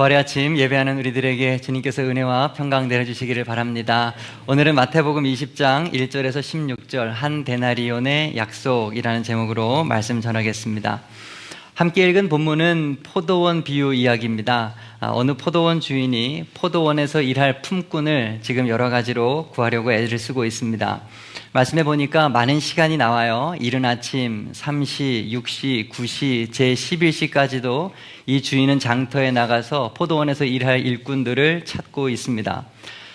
부활의 아침 예배하는 우리들에게 주님께서 은혜와 평강 내려주시기를 바랍니다. 오늘은 마태복음 20장 1절에서 16절 한 데나리온의 약속이라는 제목으로 말씀 전하겠습니다. 함께 읽은 본문은 포도원 비유 이야기입니다. 어느 포도원 주인이 포도원에서 일할 품꾼을 지금 여러 가지로 구하려고 애를 쓰고 있습니다. 말씀해 보니까 많은 시간이 나와요. 이른 아침 3시, 6시, 9시, 제11시까지도 이 주인은 장터에 나가서 포도원에서 일할 일꾼들을 찾고 있습니다.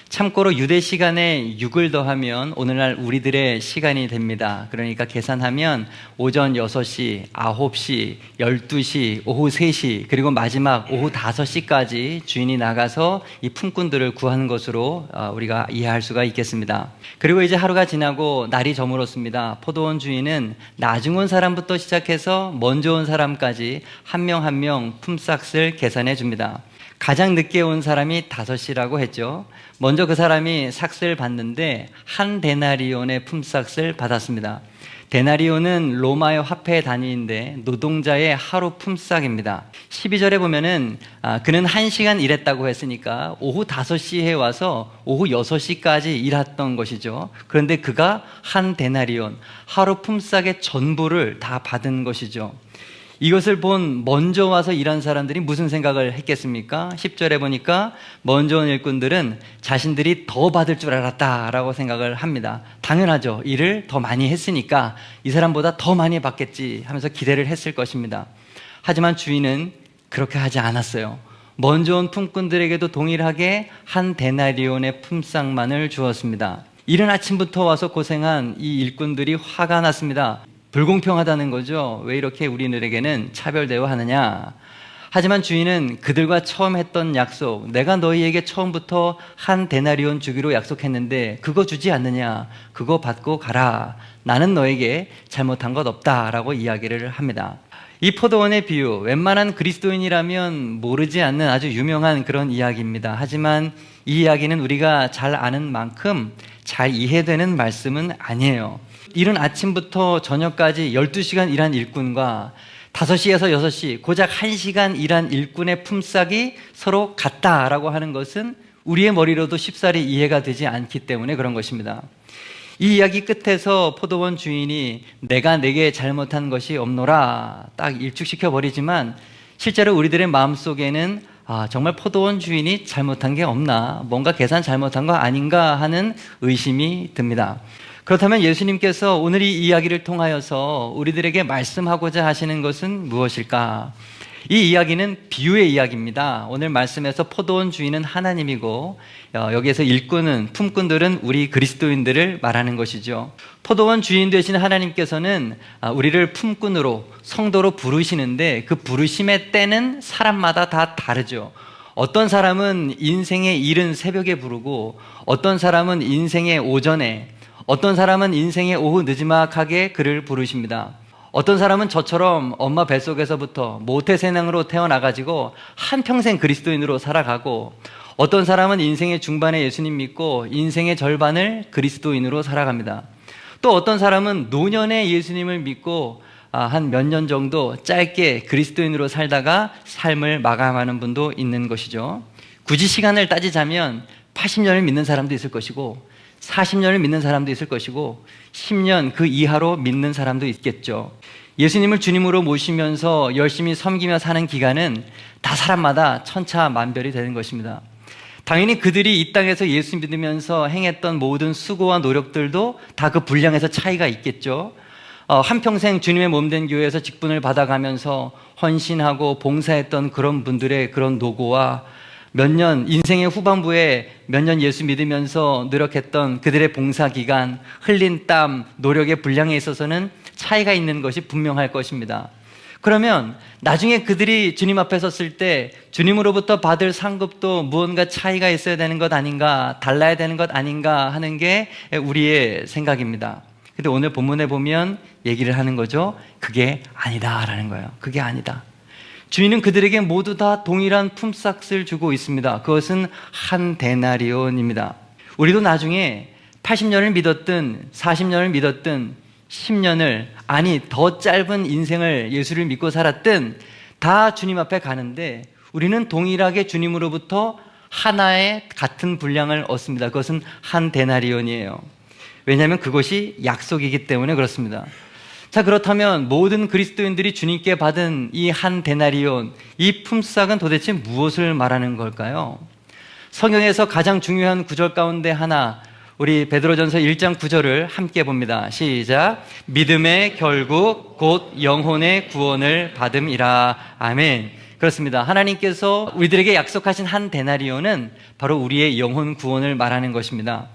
참고로 유대 시간에 6을 더하면 오늘날 우리들의 시간이 됩니다. 그러니까 계산하면 오전 6시, 9시, 12시, 오후 3시, 그리고 마지막 오후 5시까지 주인이 나가서 이 품꾼들을 구하는 것으로 우리가 이해할 수가 있겠습니다. 그리고 이제 하루가 지나고 날이 저물었습니다. 포도원 주인은 나중 온 사람부터 시작해서 먼저 온 사람까지 한 명 한 명 품삯을 계산해 줍니다. 가장 늦게 온 사람이 5시라고 했죠. 먼저 그 사람이 삭스를 받는데 한 데나리온의 품삯을 받았습니다. 데나리온은 로마의 화폐 단위인데 노동자의 하루 품삯입니다. 12절에 보면은 그는 1시간 일했다고 했으니까 오후 5시에 와서 오후 6시까지 일했던 것이죠. 그런데 그가 한 데나리온, 하루 품삯의 전부를 다 받은 것이죠. 이것을 본 먼저 와서 일한 사람들이 무슨 생각을 했겠습니까? 10절에 보니까 먼저 온 일꾼들은 자신들이 더 받을 줄 알았다라고 생각을 합니다. 당연하죠. 일을 더 많이 했으니까 이 사람보다 더 많이 받겠지 하면서 기대를 했을 것입니다. 하지만 주인은 그렇게 하지 않았어요. 먼저 온 품꾼들에게도 동일하게 한 데나리온의 품삯만을 주었습니다. 이른 아침부터 와서 고생한 이 일꾼들이 화가 났습니다. 불공평하다는 거죠. 왜 이렇게 우리들에게는 차별 대우하느냐. 하지만 주인은 그들과 처음 했던 약속, 내가 너희에게 처음부터 한 데나리온 주기로 약속했는데 그거 주지 않느냐, 그거 받고 가라. 나는 너에게 잘못한 것 없다라고 이야기를 합니다. 이 포도원의 비유, 웬만한 그리스도인이라면 모르지 않는 아주 유명한 그런 이야기입니다. 하지만 이 이야기는 우리가 잘 아는 만큼 잘 이해되는 말씀은 아니에요. 이른 아침부터 저녁까지 12시간 일한 일꾼과 5시에서 6시, 고작 1시간 일한 일꾼의 품삯이 서로 같다라고 하는 것은 우리의 머리로도 쉽사리 이해가 되지 않기 때문에 그런 것입니다. 이 이야기 끝에서 포도원 주인이 내가 내게 잘못한 것이 없노라 딱 일축시켜 버리지만 실제로 우리들의 마음속에는 정말 포도원 주인이 잘못한 게 없나, 뭔가 계산 잘못한 거 아닌가 하는 의심이 듭니다. 그렇다면 예수님께서 오늘 이 이야기를 통하여서 우리들에게 말씀하고자 하시는 것은 무엇일까? 이 이야기는 비유의 이야기입니다. 오늘 말씀에서 포도원 주인은 하나님이고 여기에서 일꾼은, 품꾼들은 우리 그리스도인들을 말하는 것이죠. 포도원 주인 되신 하나님께서는 우리를 품꾼으로, 성도로 부르시는데 그 부르심의 때는 사람마다 다 다르죠. 어떤 사람은 인생의 이른 새벽에 부르고 어떤 사람은 인생의 오전에, 어떤 사람은 인생의 오후 늦지막하게 그를 부르십니다. 어떤 사람은 저처럼 엄마 뱃속에서부터 모태신앙으로 태어나가지고 한평생 그리스도인으로 살아가고, 어떤 사람은 인생의 중반에 예수님 믿고 인생의 절반을 그리스도인으로 살아갑니다. 또 어떤 사람은 노년에 예수님을 믿고 한 몇 년 정도 짧게 그리스도인으로 살다가 삶을 마감하는 분도 있는 것이죠. 굳이 시간을 따지자면 80년을 믿는 사람도 있을 것이고 40년을 믿는 사람도 있을 것이고 10년 그 이하로 믿는 사람도 있겠죠. 예수님을 주님으로 모시면서 열심히 섬기며 사는 기간은 다 사람마다 천차만별이 되는 것입니다. 당연히 그들이 이 땅에서 예수 믿으면서 행했던 모든 수고와 노력들도 다 그 분량에서 차이가 있겠죠. 한평생 주님의 몸된 교회에서 직분을 받아가면서 헌신하고 봉사했던 그런 분들의 그런 노고와 몇 년, 인생의 후반부에 몇 년 예수 믿으면서 노력했던 그들의 봉사기간, 흘린 땀, 노력의 분량에 있어서는 차이가 있는 것이 분명할 것입니다. 그러면 나중에 그들이 주님 앞에 섰을 때 주님으로부터 받을 상급도 무언가 차이가 있어야 되는 것 아닌가, 달라야 되는 것 아닌가 하는 게 우리의 생각입니다. 근데 오늘 본문에 보면 얘기를 하는 거죠. 그게 아니다라는 거예요. 그게 아니다. 주인은 그들에게 모두 다 동일한 품삯을 주고 있습니다. 그것은 한 데나리온입니다. 우리도 나중에 80년을 믿었든 40년을 믿었든 10년을, 아니 더 짧은 인생을 예수를 믿고 살았든 다 주님 앞에 가는데 우리는 동일하게 주님으로부터 하나의 같은 분량을 얻습니다. 그것은 한 데나리온이에요. 왜냐하면 그것이 약속이기 때문에 그렇습니다. 자, 그렇다면 모든 그리스도인들이 주님께 받은 이 한 데나리온, 이 품삯은 도대체 무엇을 말하는 걸까요? 성경에서 가장 중요한 구절 가운데 하나, 우리 베드로전서 1장 9절을 함께 봅니다. 시작. 믿음의 결국 곧 영혼의 구원을 받음이라. 아멘. 그렇습니다. 하나님께서 우리들에게 약속하신 한 데나리온은 바로 우리의 영혼 구원을 말하는 것입니다.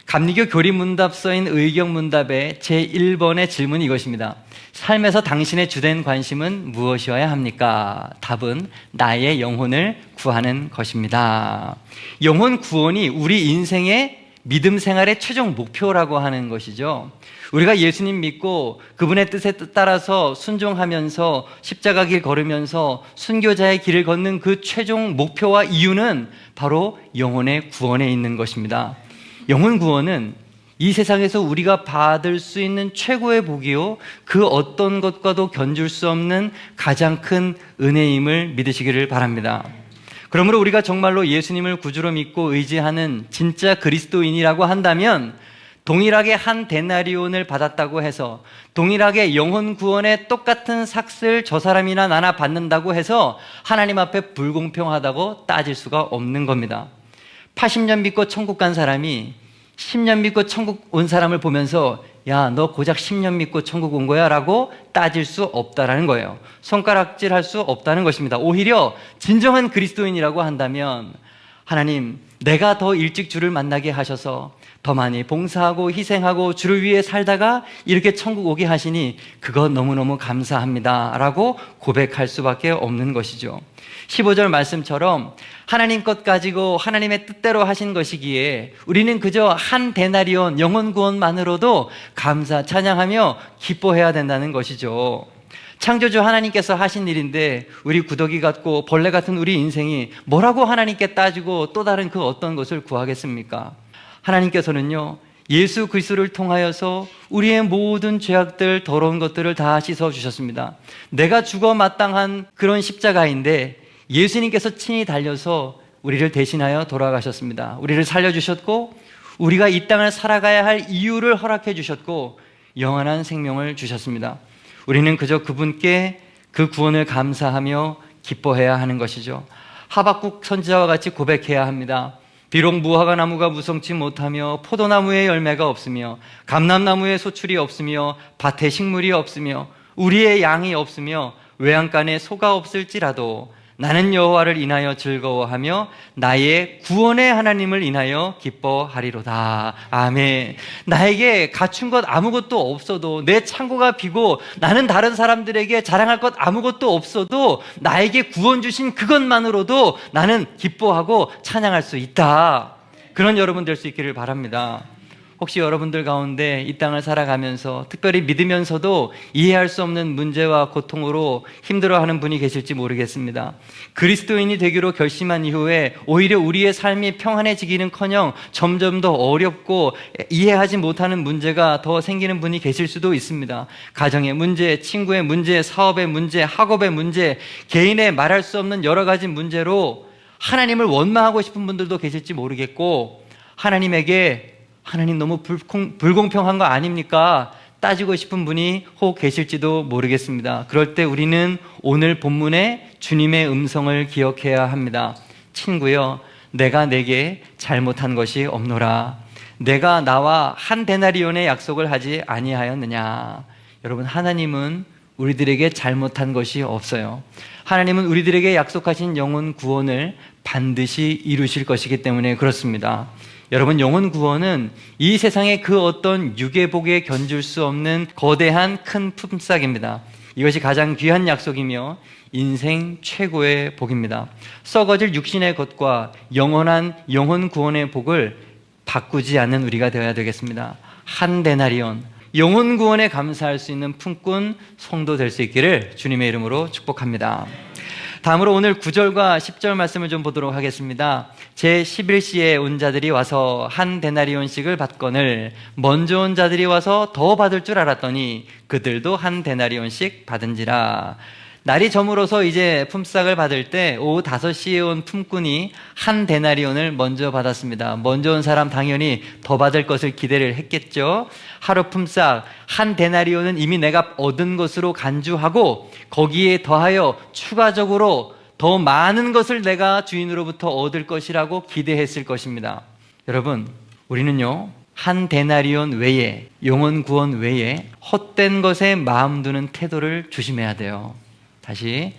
감리교 교리문답서인 의경문답의 제1번의 질문이 이것입니다. 삶에서 당신의 주된 관심은 무엇이어야 합니까? 답은 나의 영혼을 구하는 것입니다. 영혼 구원이 우리 인생의 믿음 생활의 최종 목표라고 하는 것이죠. 우리가 예수님 믿고 그분의 뜻에 따라서 순종하면서 십자가 길 걸으면서 순교자의 길을 걷는 그 최종 목표와 이유는 바로 영혼의 구원에 있는 것입니다. 영혼 구원은 이 세상에서 우리가 받을 수 있는 최고의 복이요, 그 어떤 것과도 견줄 수 없는 가장 큰 은혜임을 믿으시기를 바랍니다. 그러므로 우리가 정말로 예수님을 구주로 믿고 의지하는 진짜 그리스도인이라고 한다면 동일하게 한 데나리온을 받았다고 해서, 동일하게 영혼 구원의 똑같은 삭슬 저 사람이나 나나 받는다고 해서 하나님 앞에 불공평하다고 따질 수가 없는 겁니다. 80년 믿고 천국 간 사람이 10년 믿고 천국 온 사람을 보면서 야, 너 고작 10년 믿고 천국 온 거야? 라고 따질 수 없다라는 거예요. 손가락질 할 수 없다는 것입니다. 오히려 진정한 그리스도인이라고 한다면 하나님, 내가 더 일찍 주를 만나게 하셔서 더 많이 봉사하고 희생하고 주를 위해 살다가 이렇게 천국 오게 하시니 그거 너무너무 감사합니다 라고 고백할 수밖에 없는 것이죠. 15절 말씀처럼 하나님 것 가지고 하나님의 뜻대로 하신 것이기에 우리는 그저 한 데나리온 영혼 구원만으로도 감사 찬양하며 기뻐해야 된다는 것이죠. 창조주 하나님께서 하신 일인데 우리 구더기 같고 벌레 같은 우리 인생이 뭐라고 하나님께 따지고 또 다른 그 어떤 것을 구하겠습니까? 하나님께서는요, 예수 그리스도를 통하여서 우리의 모든 죄악들, 더러운 것들을 다 씻어주셨습니다. 내가 죽어 마땅한 그런 십자가인데 예수님께서 친히 달려서 우리를 대신하여 돌아가셨습니다. 우리를 살려주셨고 우리가 이 땅을 살아가야 할 이유를 허락해 주셨고 영원한 생명을 주셨습니다. 우리는 그저 그분께 그 구원을 감사하며 기뻐해야 하는 것이죠. 하박국 선지자와 같이 고백해야 합니다. 비록 무화과 나무가 무성치 못하며 포도나무에 열매가 없으며 감람나무에 소출이 없으며 밭에 식물이 없으며 우리의 양이 없으며 외양간에 소가 없을지라도 나는 여호와를 인하여 즐거워하며 나의 구원의 하나님을 인하여 기뻐하리로다. 아멘. 나에게 갖춘 것 아무것도 없어도, 내 창고가 비고 나는 다른 사람들에게 자랑할 것 아무것도 없어도 나에게 구원 주신 그것만으로도 나는 기뻐하고 찬양할 수 있다. 그런 여러분 될 수 있기를 바랍니다. 혹시 여러분들 가운데 이 땅을 살아가면서 특별히 믿으면서도 이해할 수 없는 문제와 고통으로 힘들어하는 분이 계실지 모르겠습니다. 그리스도인이 되기로 결심한 이후에 오히려 우리의 삶이 평안해지기는커녕 점점 더 어렵고 이해하지 못하는 문제가 더 생기는 분이 계실 수도 있습니다. 가정의 문제, 친구의 문제, 사업의 문제, 학업의 문제, 개인의 말할 수 없는 여러 가지 문제로 하나님을 원망하고 싶은 분들도 계실지 모르겠고, 하나님 너무 불공평한 거 아닙니까? 따지고 싶은 분이 혹 계실지도 모르겠습니다. 그럴 때 우리는 오늘 본문의 주님의 음성을 기억해야 합니다. 친구여, 내가 내게 잘못한 것이 없노라. 내가 나와 한 데나리온의 약속을 하지 아니하였느냐. 여러분, 하나님은 우리들에게 잘못한 것이 없어요. 하나님은 우리들에게 약속하신 영혼 구원을 반드시 이루실 것이기 때문에 그렇습니다. 여러분, 영혼 구원은 이 세상의 그 어떤 유괴복에 견줄 수 없는 거대한 큰 품삯입니다. 이것이 가장 귀한 약속이며 인생 최고의 복입니다. 썩어질 육신의 것과 영원한 영혼 구원의 복을 바꾸지 않는 우리가 되어야 되겠습니다. 한 데나리온, 영혼 구원에 감사할 수 있는 품꾼 성도 될 수 있기를 주님의 이름으로 축복합니다. 다음으로 오늘 9절과 10절 말씀을 좀 보도록 하겠습니다. 제11시에 온 자들이 와서 한 데나리온씩을 받거늘 먼저 온 자들이 와서 더 받을 줄 알았더니 그들도 한 데나리온씩 받은지라. 날이 저물어서 이제 품삯을 받을 때 오후 5시에 온 품꾼이 한 데나리온을 먼저 받았습니다. 먼저 온 사람 당연히 더 받을 것을 기대를 했겠죠. 하루 품삯 한 데나리온은 이미 내가 얻은 것으로 간주하고 거기에 더하여 추가적으로 더 많은 것을 내가 주인으로부터 얻을 것이라고 기대했을 것입니다. 여러분, 우리는요, 한 데나리온 외에, 영혼 구원 외에 헛된 것에 마음 두는 태도를 조심해야 돼요. 다시,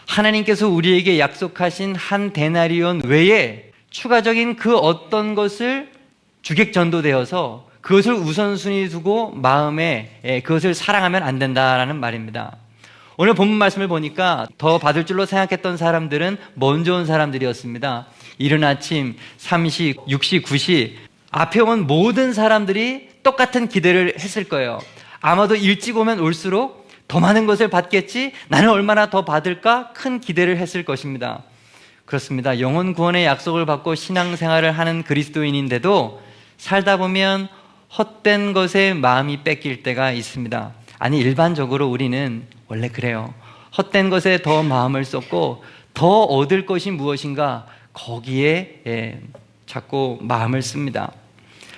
하나님께서 우리에게 약속하신 한 데나리온 외에 추가적인 그 어떤 것을 주객 전도되어서 그것을 우선순위 두고 마음에 그것을 사랑하면 안 된다라는 말입니다. 오늘 본문 말씀을 보니까 더 받을 줄로 생각했던 사람들은 먼저 온 사람들이었습니다. 이른 아침 3시, 6시, 9시 앞에 온 모든 사람들이 똑같은 기대를 했을 거예요. 아마도 일찍 오면 올수록 더 많은 것을 받겠지? 나는 얼마나 더 받을까? 큰 기대를 했을 것입니다. 그렇습니다. 영혼 구원의 약속을 받고 신앙생활을 하는 그리스도인인데도 살다 보면 헛된 것에 마음이 뺏길 때가 있습니다. 아니, 일반적으로 우리는 원래 그래요. 헛된 것에 더 마음을 쏟고 더 얻을 것이 무엇인가 거기에 자꾸 마음을 씁니다.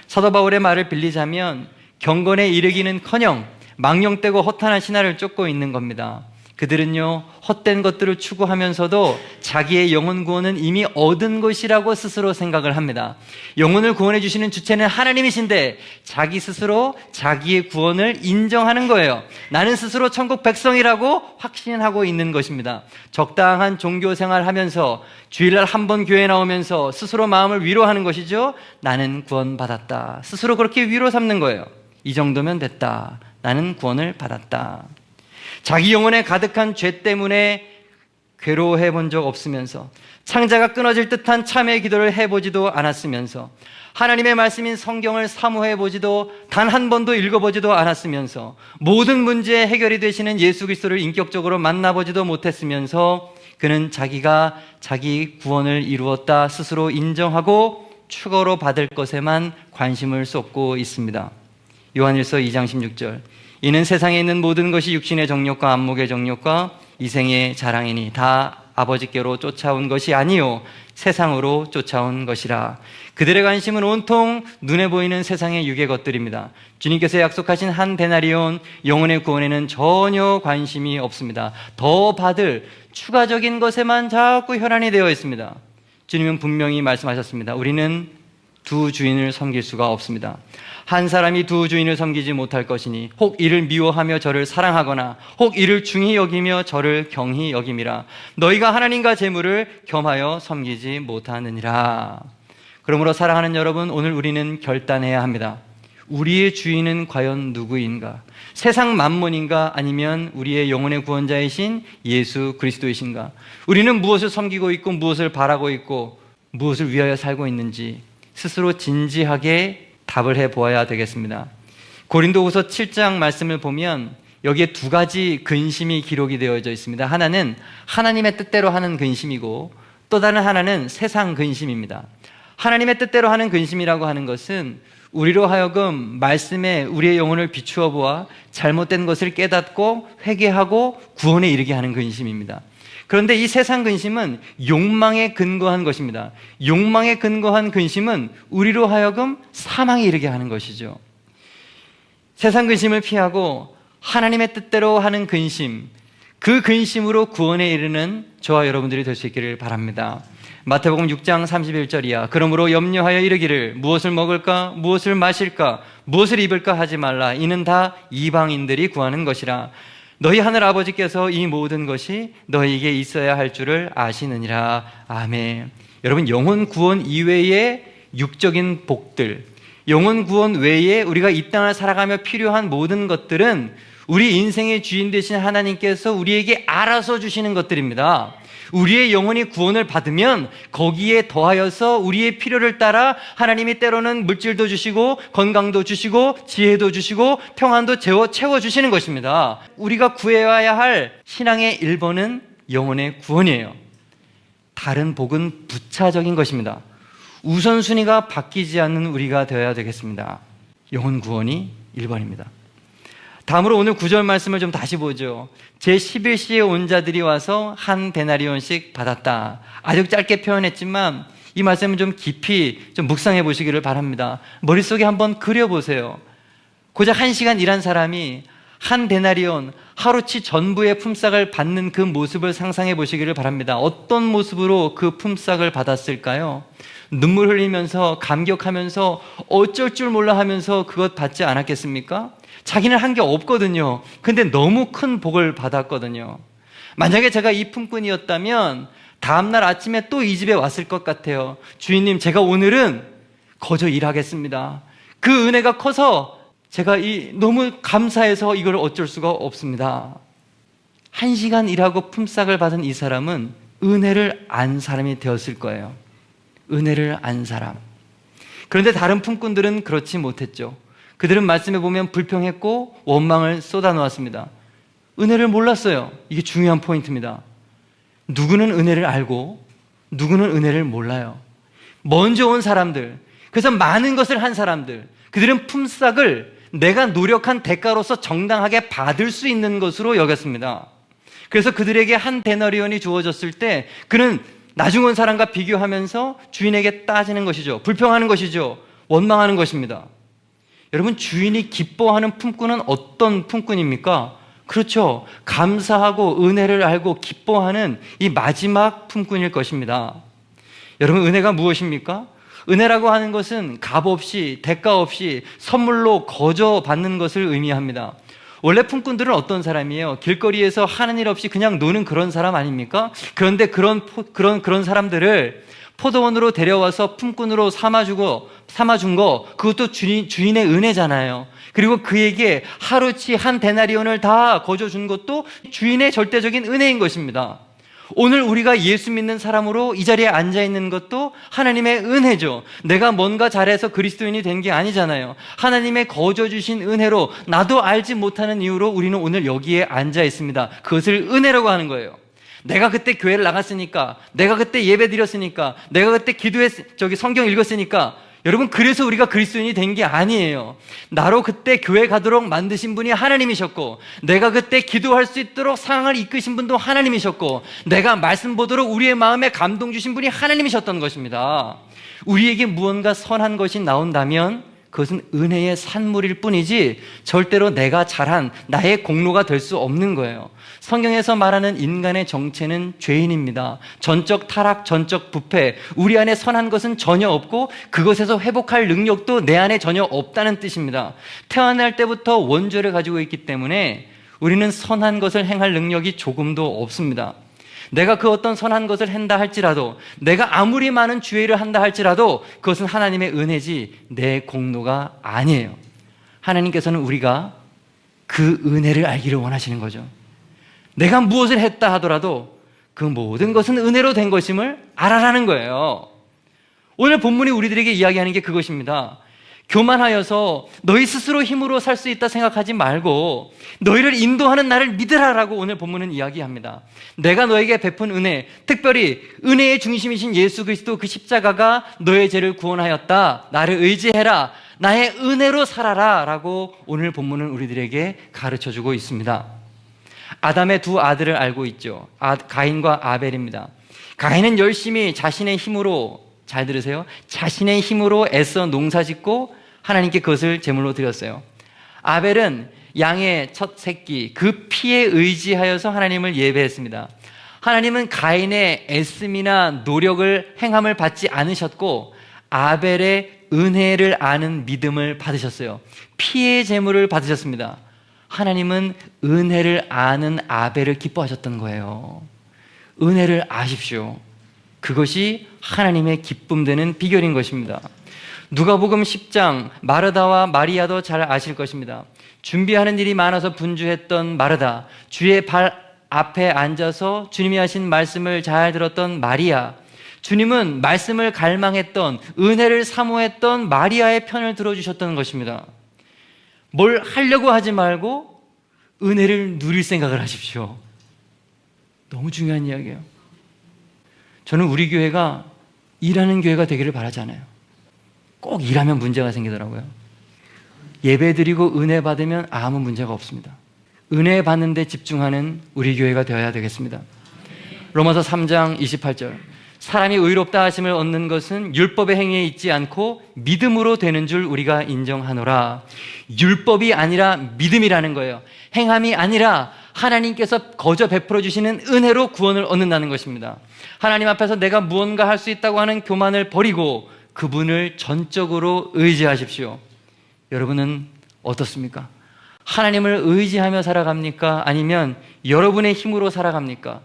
사도 바울의 말을 빌리자면 경건에 이르기는커녕 망령되고 허탄한 신화를 쫓고 있는 겁니다. 그들은요, 헛된 것들을 추구하면서도 자기의 영혼 구원은 이미 얻은 것이라고 스스로 생각을 합니다. 영혼을 구원해 주시는 주체는 하나님이신데 자기 스스로 자기의 구원을 인정하는 거예요. 나는 스스로 천국 백성이라고 확신하고 있는 것입니다. 적당한 종교 생활하면서 주일날 한 번 교회 나오면서 스스로 마음을 위로하는 것이죠. 나는 구원받았다. 스스로 그렇게 위로 삼는 거예요. 이 정도면 됐다. 나는 구원을 받았다. 자기 영혼에 가득한 죄 때문에 괴로워해 본 적 없으면서 창자가 끊어질 듯한 참회의 기도를 해보지도 않았으면서 하나님의 말씀인 성경을 사모해 보지도 단 한 번도 읽어보지도 않았으면서 모든 문제의 해결이 되시는 예수 그리스도를 인격적으로 만나보지도 못했으면서 그는 자기가 자기 구원을 이루었다 스스로 인정하고 추가로 받을 것에만 관심을 쏟고 있습니다. 요한일서 2장 16절, 이는 세상에 있는 모든 것이 육신의 정욕과 안목의 정욕과 이생의 자랑이니 다 아버지께로 쫓아온 것이 아니요 세상으로 쫓아온 것이라. 그들의 관심은 온통 눈에 보이는 세상의 육의 것들입니다. 주님께서 약속하신 한 데나리온 영혼의 구원에는 전혀 관심이 없습니다. 더 받을 추가적인 것에만 자꾸 혈안이 되어 있습니다. 주님은 분명히 말씀하셨습니다. 우리는 두 주인을 섬길 수가 없습니다. 한 사람이 두 주인을 섬기지 못할 것이니 혹 이를 미워하며 저를 사랑하거나 혹 이를 중히 여기며 저를 경히 여김이라. 너희가 하나님과 재물을 겸하여 섬기지 못하느니라. 그러므로 사랑하는 여러분, 오늘 우리는 결단해야 합니다. 우리의 주인은 과연 누구인가? 세상 만몬인가? 아니면 우리의 영혼의 구원자이신 예수 그리스도이신가? 우리는 무엇을 섬기고 있고 무엇을 바라고 있고 무엇을 위하여 살고 있는지 스스로 진지하게 답을 해보아야 되겠습니다. 고린도후서 7장 말씀을 보면 여기에 두 가지 근심이 기록이 되어져 있습니다. 하나는 하나님의 뜻대로 하는 근심이고 또 다른 하나는 세상 근심입니다. 하나님의 뜻대로 하는 근심이라고 하는 것은 우리로 하여금 말씀에 우리의 영혼을 비추어 보아 잘못된 것을 깨닫고 회개하고 구원에 이르게 하는 근심입니다. 그런데 이 세상 근심은 욕망에 근거한 것입니다. 욕망에 근거한 근심은 우리로 하여금 사망에 이르게 하는 것이죠. 세상 근심을 피하고 하나님의 뜻대로 하는 근심, 그 근심으로 구원에 이르는 저와 여러분들이 될 수 있기를 바랍니다. 마태복음 6장 31절이야. 그러므로 염려하여 이르기를 무엇을 먹을까, 무엇을 마실까, 무엇을 입을까 하지 말라. 이는 다 이방인들이 구하는 것이라. 너희 하늘 아버지께서 이 모든 것이 너희에게 있어야 할 줄을 아시느니라. 아멘. 여러분, 영혼 구원 이외의 육적인 복들, 영혼 구원 외에 우리가 이 땅을 살아가며 필요한 모든 것들은 우리 인생의 주인 되신 하나님께서 우리에게 알아서 주시는 것들입니다. 우리의 영혼이 구원을 받으면 거기에 더하여서 우리의 필요를 따라 하나님이 때로는 물질도 주시고 건강도 주시고 지혜도 주시고 평안도 채워주시는 것입니다. 우리가 구해야 할 신앙의 1번은 영혼의 구원이에요. 다른 복은 부차적인 것입니다. 우선순위가 바뀌지 않는 우리가 되어야 되겠습니다. 영혼 구원이 1번입니다. 다음으로 오늘 9절 말씀을 좀 다시 보죠. 제11시에 온 자들이 와서 한 데나리온씩 받았다. 아주 짧게 표현했지만 이 말씀은 좀 깊이 좀 묵상해 보시기를 바랍니다. 머릿속에 한번 그려보세요. 고작 1시간 일한 사람이 한 데나리온, 하루치 전부의 품삯을 받는 그 모습을 상상해 보시기를 바랍니다. 어떤 모습으로 그 품삯을 받았을까요? 눈물 흘리면서 감격하면서 어쩔 줄 몰라 하면서 그것 받지 않았겠습니까? 자기는 한 게 없거든요. 근데 너무 큰 복을 받았거든요. 만약에 제가 이 품꾼이었다면 다음날 아침에 또 이 집에 왔을 것 같아요. 주인님, 제가 오늘은 거저 일하겠습니다. 그 은혜가 커서 제가 너무 감사해서 이걸 어쩔 수가 없습니다. 1시간 일하고 품삯을 받은 이 사람은 은혜를 안 사람이 되었을 거예요. 은혜를 안 사람. 그런데 다른 품꾼들은 그렇지 못했죠. 그들은 말씀에 보면 불평했고 원망을 쏟아놓았습니다. 은혜를 몰랐어요. 이게 중요한 포인트입니다. 누구는 은혜를 알고 누구는 은혜를 몰라요. 먼저 온 사람들, 그래서 많은 것을 한 사람들, 그들은 품삯을 내가 노력한 대가로서 정당하게 받을 수 있는 것으로 여겼습니다. 그래서 그들에게 한 데나리온이 주어졌을 때 그는 나중 온 사람과 비교하면서 주인에게 따지는 것이죠. 불평하는 것이죠. 원망하는 것입니다. 여러분, 주인이 기뻐하는 품꾼은 어떤 품꾼입니까? 그렇죠. 감사하고 은혜를 알고 기뻐하는 이 마지막 품꾼일 것입니다. 여러분, 은혜가 무엇입니까? 은혜라고 하는 것은 값 없이, 대가 없이 선물로 거저 받는 것을 의미합니다. 원래 품꾼들은 어떤 사람이에요? 길거리에서 하는 일 없이 그냥 노는 그런 사람 아닙니까? 그런데 그런 사람들을 포도원으로 데려와서 품꾼으로 삼아준 거, 그것도 주인의 은혜잖아요. 그리고 그에게 하루치 한 데나리온을 다 거저 준 것도 주인의 절대적인 은혜인 것입니다. 오늘 우리가 예수 믿는 사람으로 이 자리에 앉아 있는 것도 하나님의 은혜죠. 내가 뭔가 잘해서 그리스도인이 된 게 아니잖아요. 하나님의 거저 주신 은혜로 나도 알지 못하는 이유로 우리는 오늘 여기에 앉아 있습니다. 그것을 은혜라고 하는 거예요. 내가 그때 교회를 나갔으니까, 내가 그때 예배 드렸으니까, 내가 그때 성경 읽었으니까, 여러분, 그래서 우리가 그리스도인이 된 게 아니에요. 나로 그때 교회 가도록 만드신 분이 하나님이셨고, 내가 그때 기도할 수 있도록 상황을 이끄신 분도 하나님이셨고, 내가 말씀 보도록 우리의 마음에 감동 주신 분이 하나님이셨던 것입니다. 우리에게 무언가 선한 것이 나온다면 그것은 은혜의 산물일 뿐이지 절대로 내가 잘한 나의 공로가 될 수 없는 거예요. 성경에서 말하는 인간의 정체는 죄인입니다. 전적 타락, 전적 부패, 우리 안에 선한 것은 전혀 없고 그것에서 회복할 능력도 내 안에 전혀 없다는 뜻입니다. 태어날 때부터 원죄를 가지고 있기 때문에 우리는 선한 것을 행할 능력이 조금도 없습니다. 내가 그 어떤 선한 것을 한다 할지라도, 내가 아무리 많은 주의를 한다 할지라도 그것은 하나님의 은혜지 내 공로가 아니에요. 하나님께서는 우리가 그 은혜를 알기를 원하시는 거죠. 내가 무엇을 했다 하더라도 그 모든 것은 은혜로 된 것임을 알아라는 거예요. 오늘 본문이 우리들에게 이야기하는 게 그것입니다. 교만하여서 너희 스스로 힘으로 살 수 있다 생각하지 말고 너희를 인도하는 나를 믿으라라고 오늘 본문은 이야기합니다. 내가 너에게 베푼 은혜, 특별히 은혜의 중심이신 예수 그리스도 그 십자가가 너의 죄를 구원하였다. 나를 의지해라. 나의 은혜로 살아라 라고 오늘 본문은 우리들에게 가르쳐주고 있습니다. 아담의 두 아들을 알고 있죠. 가인과 아벨입니다. 가인은 열심히 자신의 힘으로, 잘 들으세요, 자신의 힘으로 애써 농사짓고 하나님께 그것을 제물로 드렸어요. 아벨은 양의 첫 새끼, 그 피에 의지하여서 하나님을 예배했습니다. 하나님은 가인의 애씀이나 노력을 행함을 받지 않으셨고 아벨의 은혜를 아는 믿음을 받으셨어요. 피의 제물을 받으셨습니다. 하나님은 은혜를 아는 아벨을 기뻐하셨던 거예요. 은혜를 아십시오. 그것이 하나님의 기쁨 되는 비결인 것입니다. 누가복음 10장, 마르다와 마리아도 잘 아실 것입니다. 준비하는 일이 많아서 분주했던 마르다, 주의 발 앞에 앉아서 주님이 하신 말씀을 잘 들었던 마리아, 주님은 말씀을 갈망했던, 은혜를 사모했던 마리아의 편을 들어주셨던 것입니다. 뭘 하려고 하지 말고 은혜를 누릴 생각을 하십시오. 너무 중요한 이야기예요. 저는 우리 교회가 일하는 교회가 되기를 바라지 않아요. 꼭 일하면 문제가 생기더라고요. 예배 드리고 은혜 받으면 아무 문제가 없습니다. 은혜 받는 데 집중하는 우리 교회가 되어야 되겠습니다. 로마서 3장 28절, 사람이 의롭다 하심을 얻는 것은 율법의 행위에 있지 않고 믿음으로 되는 줄 우리가 인정하노라. 율법이 아니라 믿음이라는 거예요. 행함이 아니라 하나님께서 거저 베풀어 주시는 은혜로 구원을 얻는다는 것입니다. 하나님 앞에서 내가 무언가 할 수 있다고 하는 교만을 버리고 그분을 전적으로 의지하십시오. 여러분은 어떻습니까? 하나님을 의지하며 살아갑니까? 아니면 여러분의 힘으로 살아갑니까?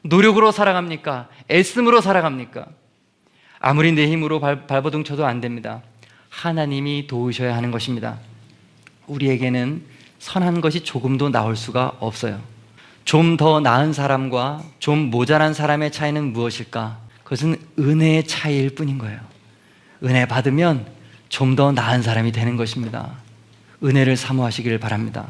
노력으로 살아갑니까? 애씀으로 살아갑니까? 아무리 내 힘으로 발버둥 쳐도 안 됩니다. 하나님이 도우셔야 하는 것입니다. 우리에게는 선한 것이 조금도 나올 수가 없어요. 좀 더 나은 사람과 좀 모자란 사람의 차이는 무엇일까? 그것은 은혜의 차이일 뿐인 거예요. 은혜 받으면 좀 더 나은 사람이 되는 것입니다. 은혜를 사모하시기를 바랍니다.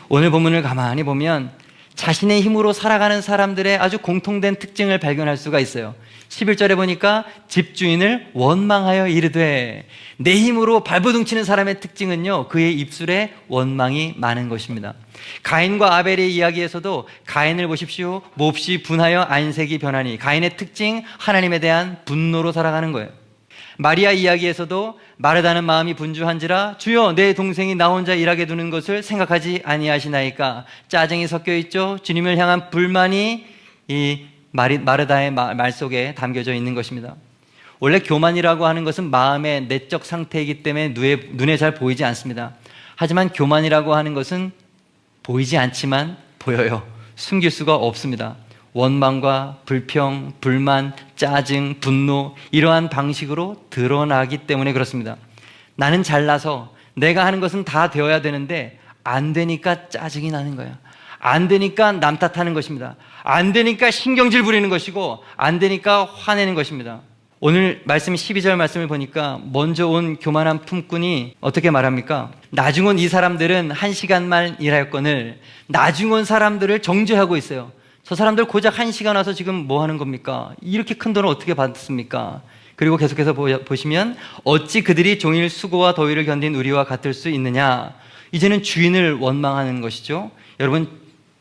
오늘 본문을 가만히 보면 자신의 힘으로 살아가는 사람들의 아주 공통된 특징을 발견할 수가 있어요. 11절에 보니까 집주인을 원망하여 이르되, 내 힘으로 발버둥 치는 사람의 특징은요, 그의 입술에 원망이 많은 것입니다. 가인과 아벨의 이야기에서도 가인을 보십시오. 몹시 분하여 안색이 변하니, 가인의 특징, 하나님에 대한 분노로 살아가는 거예요. 마리아 이야기에서도 마르다는 마음이 분주한지라 주여 내 동생이 나 혼자 일하게 두는 것을 생각하지 아니하시나이까. 짜증이 섞여 있죠. 주님을 향한 불만이 이 마르다의 말 속에 담겨져 있는 것입니다. 원래 교만이라고 하는 것은 마음의 내적 상태이기 때문에 눈에 잘 보이지 않습니다. 하지만 교만이라고 하는 것은 보이지 않지만 보여요. 숨길 수가 없습니다. 원망과 불평, 불만, 짜증, 분노, 이러한 방식으로 드러나기 때문에 그렇습니다. 나는 잘나서 내가 하는 것은 다 되어야 되는데 안 되니까 짜증이 나는 거야. 안 되니까 남 탓하는 것입니다. 안 되니까 신경질 부리는 것이고 안 되니까 화내는 것입니다. 오늘 말씀 12절 말씀을 보니까 먼저 온 교만한 품꾼이 어떻게 말합니까? 나중 온 이 사람들은 1시간만 일하였거늘 나중 온 사람들을 정죄하고 있어요. 저 사람들 고작 1시간 와서 지금 뭐 하는 겁니까? 이렇게 큰 돈을 어떻게 받습니까? 그리고 계속해서 보시면 어찌 그들이 종일 수고와 더위를 견딘 우리와 같을 수 있느냐? 이제는 주인을 원망하는 것이죠. 여러분,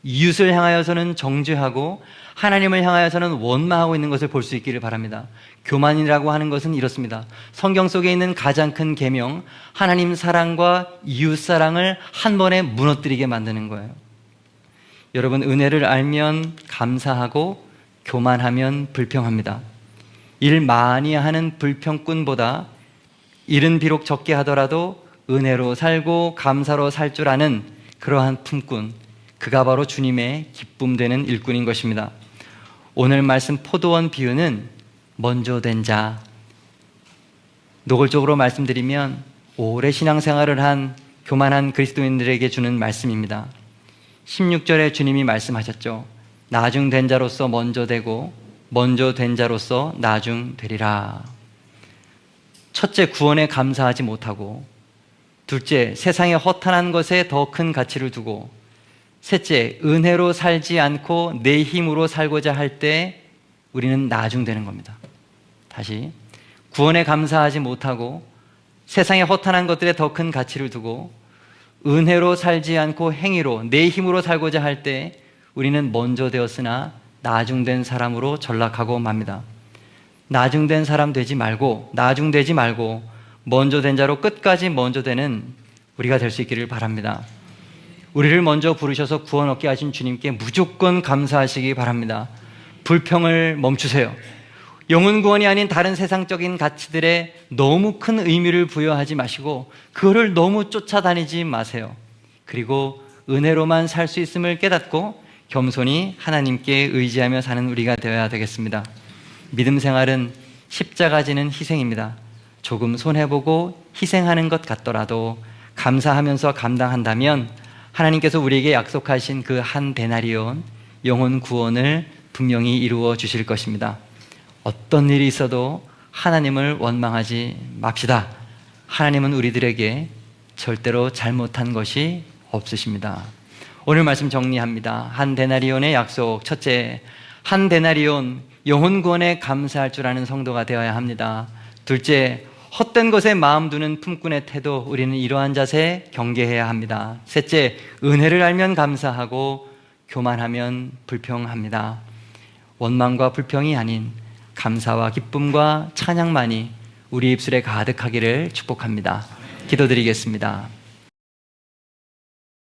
이웃을 향하여서는 정죄하고 하나님을 향하여서는 원망하고 있는 것을 볼 수 있기를 바랍니다. 교만이라고 하는 것은 이렇습니다. 성경 속에 있는 가장 큰 계명, 하나님 사랑과 이웃 사랑을 한 번에 무너뜨리게 만드는 거예요. 여러분, 은혜를 알면 감사하고 교만하면 불평합니다. 일 많이 하는 불평꾼보다 일은 비록 적게 하더라도 은혜로 살고 감사로 살 줄 아는 그러한 품꾼, 그가 바로 주님의 기쁨 되는 일꾼인 것입니다. 오늘 말씀 포도원 비유는 먼저 된 자. 노골적으로 말씀드리면 오래 신앙생활을 한 교만한 그리스도인들에게 주는 말씀입니다. 16절에 주님이 말씀하셨죠. 나중 된 자로서 먼저 되고 먼저 된 자로서 나중 되리라. 첫째, 구원에 감사하지 못하고, 둘째, 세상의 허탄한 것에 더 큰 가치를 두고, 셋째, 은혜로 살지 않고 내 힘으로 살고자 할 때 우리는 나중 되는 겁니다. 다시, 구원에 감사하지 못하고 세상의 허탄한 것들에 더 큰 가치를 두고 은혜로 살지 않고 행위로 내 힘으로 살고자 할 때 우리는 먼저 되었으나 나중된 사람으로 전락하고 맙니다. 나중된 사람 되지 말고, 나중되지 말고 먼저 된 자로 끝까지 먼저 되는 우리가 될 수 있기를 바랍니다. 우리를 먼저 부르셔서 구원 얻게 하신 주님께 무조건 감사하시기 바랍니다. 불평을 멈추세요. 영혼 구원이 아닌 다른 세상적인 가치들에 너무 큰 의미를 부여하지 마시고 그거를 너무 쫓아다니지 마세요. 그리고 은혜로만 살 수 있음을 깨닫고 겸손히 하나님께 의지하며 사는 우리가 되어야 되겠습니다. 믿음 생활은 십자가 지는 희생입니다. 조금 손해보고 희생하는 것 같더라도 감사하면서 감당한다면 하나님께서 우리에게 약속하신 그 한 데나리온 영혼 구원을 분명히 이루어 주실 것입니다. 어떤 일이 있어도 하나님을 원망하지 맙시다. 하나님은 우리들에게 절대로 잘못한 것이 없으십니다. 오늘 말씀 정리합니다. 한 데나리온의 약속. 첫째, 한 데나리온 영혼 구원에 감사할 줄 아는 성도가 되어야 합니다. 둘째, 헛된 것에 마음 두는 품꾼의 태도, 우리는 이러한 자세 경계해야 합니다. 셋째, 은혜를 알면 감사하고 교만하면 불평합니다. 원망과 불평이 아닌 감사와 기쁨과 찬양만이 우리 입술에 가득하기를 축복합니다. 기도드리겠습니다.